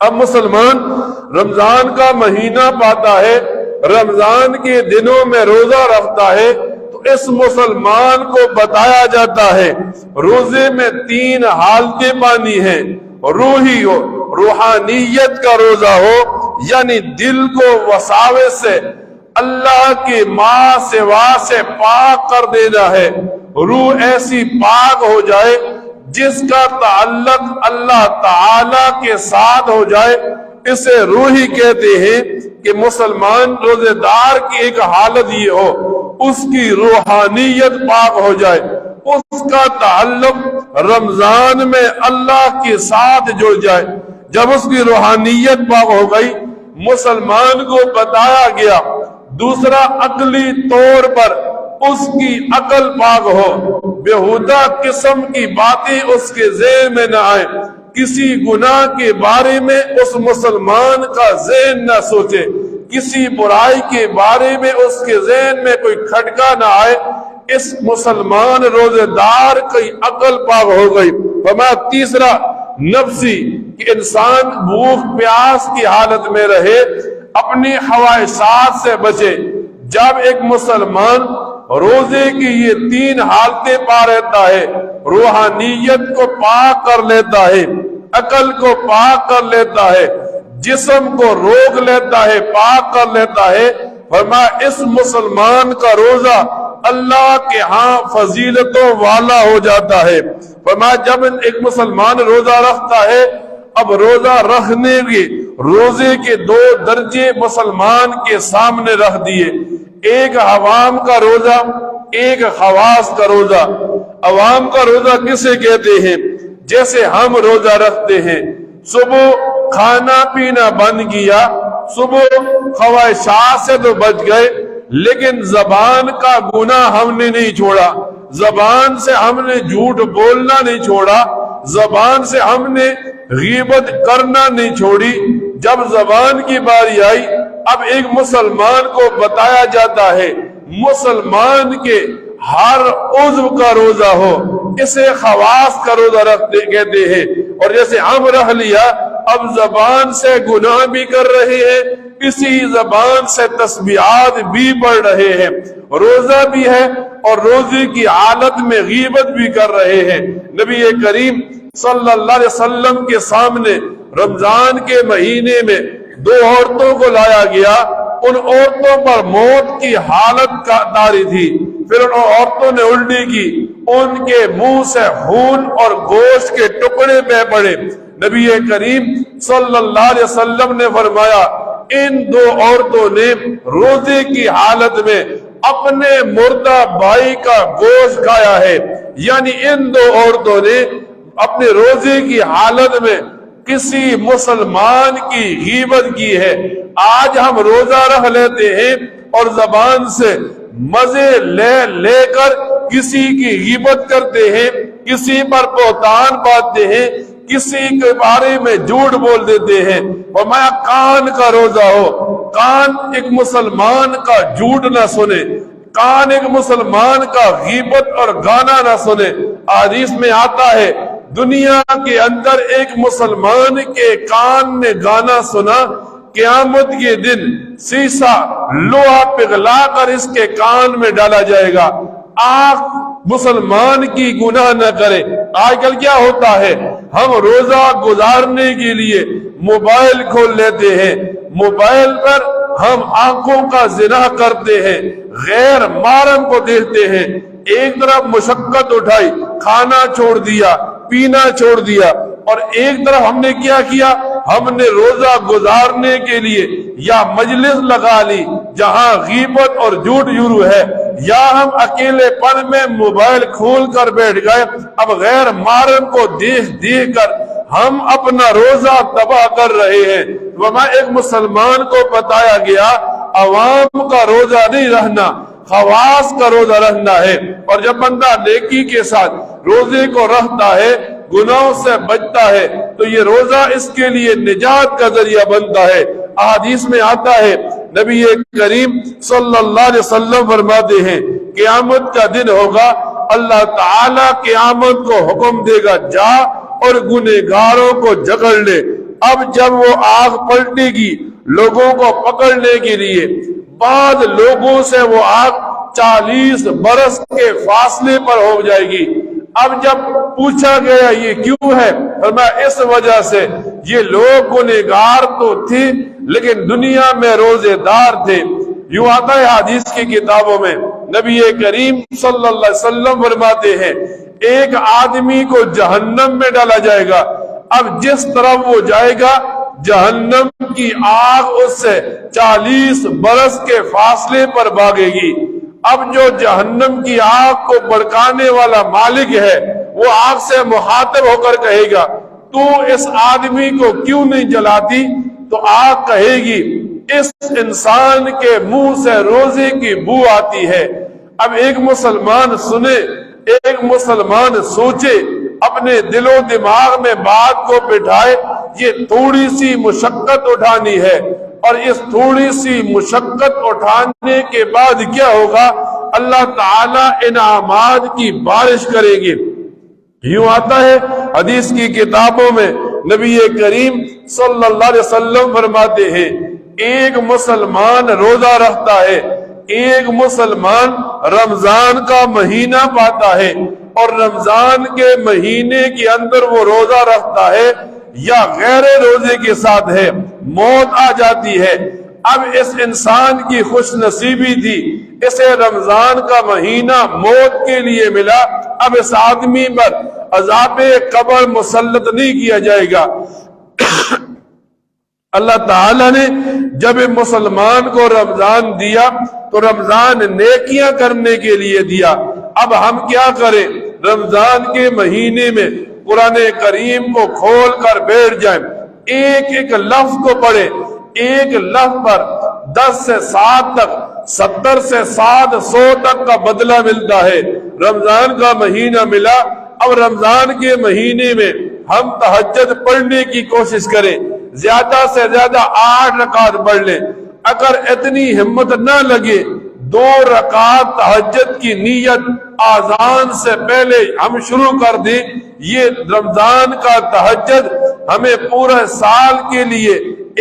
اب مسلمان رمضان کا مہینہ پاتا ہے، رمضان کے دنوں میں روزہ رکھتا ہے، تو اس مسلمان کو بتایا جاتا ہے روزے میں 3 حالتیں پانی ہیں۔ روحی ہو، روحانیت کا روزہ ہو، یعنی دل کو وساوس سے اللہ کی ماں سوا سے پاک کر دینا ہے، روح ایسی پاک ہو جائے جس کا تعلق اللہ تعالی کے ساتھ ہو جائے، اسے روحی کہتے ہیں۔ کہ مسلمان روزے دار کی ایک حالت یہ ہو، اس کی روحانیت پاک ہو جائے، اس کا تعلق رمضان میں اللہ کے ساتھ جڑ جائے۔ جب اس کی روحانیت پاک ہو گئی، مسلمان کو بتایا گیا۔ دوسرا، عقلی طور پر اس کی عقل پاک ہو، بےہودہ قسم کی باتیں اس کے ذہن میں نہ آئیں، کسی گناہ کے بارے میں اس مسلمان کا ذہن نہ سوچے، کسی برائی کے بارے میں اس کے ذہن میں کوئی کھٹکا نہ آئے، اس مسلمان روزے دار کی عقل پاک ہو گئی۔ فرمایا تیسرا، نفسی، کہ انسان بھوک پیاس کی حالت میں رہے، اپنی خواہشات سے بچے۔ جب ایک مسلمان روزے کی یہ 3 حالتیں پا رہتا ہے، روحانیت کو پاک کر لیتا ہے، عقل کو پاک کر لیتا ہے، جسم کو روک لیتا ہے، پاک کر لیتا ہے، فرمایا اس مسلمان کا روزہ اللہ کے ہاں فضیلتوں والا ہو جاتا ہے۔ فرمایا جب ایک مسلمان روزہ رکھتا ہے، اب روزہ رکھنے کے روزے کے 2 درجے مسلمان کے سامنے رکھ دیے، ایک عوام کا روزہ، ایک خواص کا روزہ۔ عوام کا روزہ کسے کہتے ہیں؟ جیسے ہم روزہ رکھتے ہیں، صبح کھانا پینا بند کیا، صبح خواہشات سے تو بچ گئے، لیکن زبان کا گناہ ہم نے نہیں چھوڑا، زبان سے ہم نے جھوٹ بولنا نہیں چھوڑا، زبان سے ہم نے غیبت کرنا نہیں چھوڑی۔ جب زبان کی باری آئی، اب ایک مسلمان کو بتایا جاتا ہے مسلمان کے ہر عضو کا روزہ ہو، اسے خواص کا روزہ رکھتے کہتے ہیں۔ اور جیسے ہم رکھ لیا، اب زبان سے گناہ بھی کر رہے ہیں، اسی زبان سے تسبیحات بھی پڑھ رہے ہیں، روزہ بھی ہے اور روزے کی حالت میں غیبت بھی کر رہے ہیں۔ نبی کریم صلی اللہ علیہ وسلم کے سامنے رمضان کے مہینے میں 2 عورتوں کو لایا گیا، ان عورتوں پر موت کی حالت کا طاری تھی، پھر ان عورتوں نے الٹی کی، ان کے منہ سے خون اور گوشت کے ٹکڑے بہ پڑے۔ نبی کریم صلی اللہ علیہ وسلم نے فرمایا ان 2 عورتوں نے روزے کی حالت میں اپنے مردہ بھائی کا گوشت کھایا ہے، یعنی ان 2 عورتوں نے اپنے روزے کی حالت میں کسی مسلمان کی غیبت کی ہے۔ آج ہم روزہ رکھ لیتے ہیں اور زبان سے مزے لے لے کر کسی کی غیبت کرتے ہیں، کسی پر بہتان باندھتے ہیں، کسی کے بارے میں جھوٹ بول دیتے ہیں۔ فرمایا کان کا روزہ ہو، کان ایک مسلمان کا جھوٹ نہ سنے، کان ایک مسلمان کا غیبت اور گانا نہ سنے۔ حدیث میں آتا ہے دنیا کے اندر ایک مسلمان کے کان نے گانا سنا، قیامت کے دن سیسا لوہا پگھلا کر اس کے کان میں ڈالا جائے گا۔ آنکھ مسلمان کی گناہ نہ کرے۔ آج کل کیا ہوتا ہے، ہم روزہ گزارنے کے لیے موبائل کھول لیتے ہیں، موبائل پر ہم آنکھوں کا زنا کرتے ہیں، غیر محرم کو دیکھتے ہیں، ایک طرف مشقت اٹھائی، کھانا چھوڑ دیا، پینا چھوڑ دیا، اور ایک طرف ہم نے کیا کیا، ہم نے روزہ گزارنے کے لیے یا مجلس لگا لی جہاں غیبت اور جھوٹ شروع ہے، یا ہم اکیلے پن میں موبائل کھول کر بیٹھ گئے۔ اب غیر محرم کو دیکھ دیکھ کر ہم اپنا روزہ تباہ کر رہے ہیں۔ وہاں ایک مسلمان کو بتایا گیا عوام کا روزہ نہیں رہنا، خواص کا روزہ رکھنا ہے۔ اور جب بندہ نیکی کے ساتھ روزے کو رکھتا ہے، گناہوں سے بچتا ہے، تو یہ روزہ اس کے لیے نجات کا ذریعہ بنتا ہے۔ احادیث میں آتا ہے نبی کریم صلی اللہ علیہ وسلم فرماتے ہیں قیامت کا دن ہوگا، اللہ تعالیٰ قیامت کو حکم دے گا جا اور گنہگاروں کو جکڑ لے، اب جب وہ آگ پلٹے گی لوگوں کو پکڑنے کے لیے، بعض لوگوں سے وہ آگ 40 برس کے فاصلے پر ہو جائے گی۔ اب جب پوچھا گیا یہ کیوں ہے، فرمایا اس وجہ سے یہ لوگ گنہگار تو تھے لیکن دنیا میں روزے دار تھے۔ یوں آتا ہے حدیث کی کتابوں میں، نبی کریم صلی اللہ علیہ وسلم فرماتے ہیں ایک آدمی کو جہنم میں ڈالا جائے گا، اب جس طرف وہ جائے گا جہنم کی آگ اس سے 40 برس کے فاصلے پر بھاگے گی۔ اب جو جہنم کی آگ کو بھڑکانے والا مالک ہے وہ آگ سے مخاطب ہو کر کہے گا تو اس آدمی کو کیوں نہیں جلاتی؟ تو آگ کہے گی اس انسان کے منہ سے روزے کی بو آتی ہے۔ اب ایک مسلمان سنے، ایک مسلمان سوچے، اپنے دل و دماغ میں بات کو بٹھائے، یہ تھوڑی سی مشقت اٹھانی ہے، اور اس تھوڑی سی مشقت اٹھانے کے بعد کیا ہوگا؟ اللہ تعالی انعامات کی بارش کریں گے۔ یوں آتا ہے حدیث کی کتابوں میں، نبی کریم صلی اللہ علیہ وسلم فرماتے ہیں ایک مسلمان روزہ رکھتا ہے، ایک مسلمان رمضان کا مہینہ پاتا ہے اور رمضان کے مہینے کے اندر وہ روزہ رکھتا ہے یا غیر روزے کے ساتھ ہے، موت آ جاتی ہے۔ اب اس انسان کی خوش نصیبی تھی، اسے رمضان کا مہینہ موت کے لیے ملا، اب اس آدمی پر عذاب قبر مسلط نہیں کیا جائے گا۔ اللہ تعالیٰ نے جب مسلمان کو رمضان دیا تو رمضان نیکیاں کرنے کے لیے دیا۔ اب ہم کیا کریں؟ رمضان کے مہینے میں قرآن کریم کو کھول کر بیٹھ جائیں، ایک ایک لفظ کو پڑھیں، ایک لفظ پر 10 سے 7 تک، 70 سے 700 تک کا بدلہ ملتا ہے۔ رمضان کا مہینہ ملا، اب رمضان کے مہینے میں ہم تہجد پڑھنے کی کوشش کریں، زیادہ سے زیادہ 8 رکعت پڑھ لیں۔ اگر اتنی ہمت نہ لگے 2 رکعت تہجد کی نیت آذان سے پہلے ہم شروع کر دیں، یہ رمضان کا تہجد ہمیں پورے سال کے لیے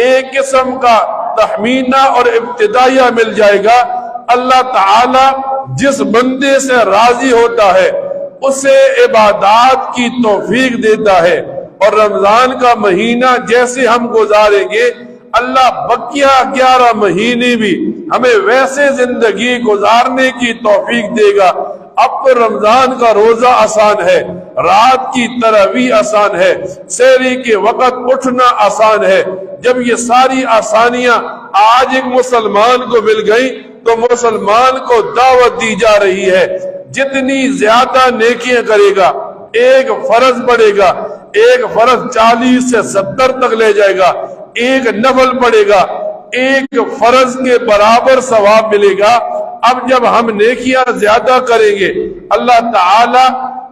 ایک قسم کا تخمینہ اور ابتدائیہ مل جائے گا۔ اللہ تعالی جس بندے سے راضی ہوتا ہے اسے عبادات کی توفیق دیتا ہے، اور رمضان کا مہینہ جیسے ہم گزاریں گے اللہ بقیہ 11 مہینے بھی ہمیں ویسے زندگی گزارنے کی توفیق دے گا۔ اب تو رمضان کا روزہ آسان ہے، رات کی تراویح آسان ہے، سحری کے وقت اٹھنا آسان ہے۔ جب یہ ساری آسانیاں آج ایک مسلمان کو مل گئی تو مسلمان کو دعوت دی جا رہی ہے جتنی زیادہ نیکیاں کرے گا، ایک فرض پڑے گا، ایک فرض 40 سے 70 تک لے جائے گا، ایک نفل پڑے گا، ایک فرض کے برابر ثواب ملے گا۔ اب جب ہم نیکیاں زیادہ کریں گے اللہ تعالی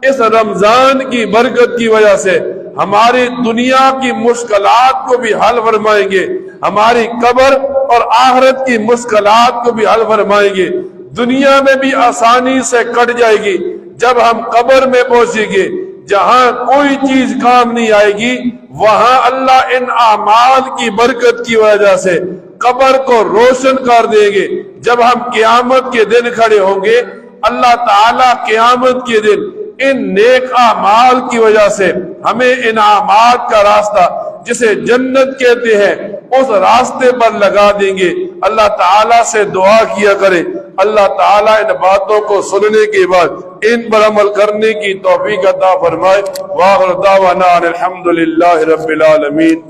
اس رمضان کی برکت کی وجہ سے ہماری دنیا کی مشکلات کو بھی حل فرمائیں گے، ہماری قبر اور آخرت کی مشکلات کو بھی حل فرمائیں گے۔ دنیا میں بھی آسانی سے کٹ جائے گی، جب ہم قبر میں پہنچیں گے جہاں کوئی چیز کام نہیں آئے گی، وہاں اللہ ان اعمال کی برکت کی وجہ سے قبر کو روشن کر دیں گے۔ جب ہم قیامت کے دن کھڑے ہوں گے اللہ تعالیٰ قیامت کے دن ان نیک اعمال کی وجہ سے ہمیں انعامات کا راستہ جسے جنت کہتے ہیں اس راستے پر لگا دیں گے۔ اللہ تعالیٰ سے دعا کیا کرے اللہ تعالیٰ ان باتوں کو سننے کے بعد ان پر عمل کرنے کی توفیق عطا فرمائے۔ وآخر دعوانا الحمدللہ رب العالمین۔